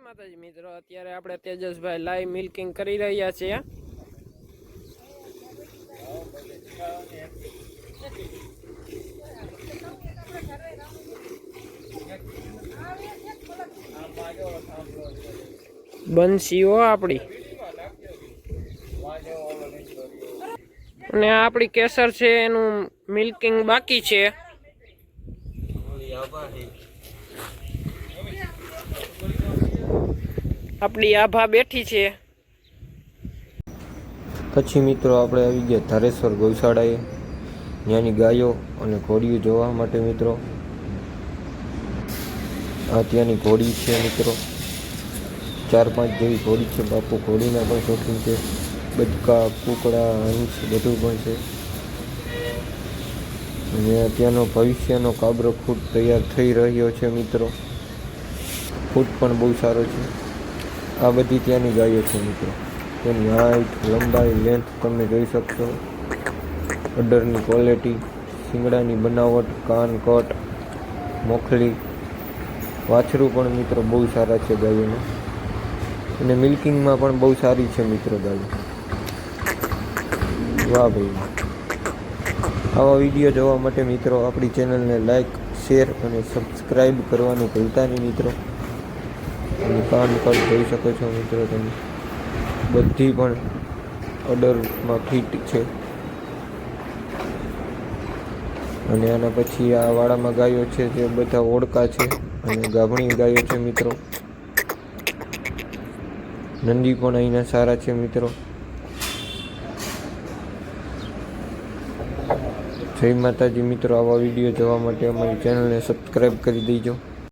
માતાજી મિત્રો, અત્યારે આપણે તેજસભાઈ લાઈવ મિલ્કિંગ કરી રહ્યા છીએ. બંસીઓ આપણી અને આપણી કેસર છે એનું મિલ્કિંગ બાકી છે. આપણી આભા બેઠી છે. પછી મિત્રો આપણે આવી ગયા ધારેશ્વર ગૌશાળાએ, ત્યાંની ગાયો અને ઘોડીઓ જોવા માટે મિત્રો. આ ત્યાંની ઘોડી છે મિત્રો, 4-5 જેવી ઘોડી છે. બાપુ ઘોડીના પણ શોખીન છે. બચકા, કૂકડા, હંસ બધું પણ છે. અને ત્યાંનો ભવિષ્યનો કાબરો ફૂટ તૈયાર થઈ રહ્યો છે મિત્રો. ફૂટ પણ બહુ સારો છે. આ બધી ત્યાંની ગાયો છે મિત્રો. તેની હાઈટ, લંબાઈ, લેન્થ તમે જોઈ શકશો. અડરની ક્વોલિટી, શિંગડાની બનાવટ, કાન, કટ, મોખલી, વાછરું પણ મિત્રો બહુ સારા છે ગાયોને. અને મિલ્કિંગમાં પણ બહુ સારી છે મિત્રો ગાયો. વાહ ભાઈ. આવા વિડીયો જોવા માટે મિત્રો આપણી ચેનલને લાઈક, શેર અને સબસ્ક્રાઈબ કરવાનું ભૂલતા નહીં મિત્રો. અને કાન કટ જોઈ શકો છો મિત્રો તમે. બધી પણ ઓર્ડરમાં ફિટ છે. અને આના પછી આ વાડામાં ગાયો છે જે બધા ઓળકા છે અને ગાભણી ગાયો છે મિત્રો. નંદી પણ અહીંના સારા છે મિત્રો. જય માતાજી મિત્રો. આવા વિડીયો જોવા માટે અમારી ચેનલને સબસ્ક્રાઈબ કરી દેજો.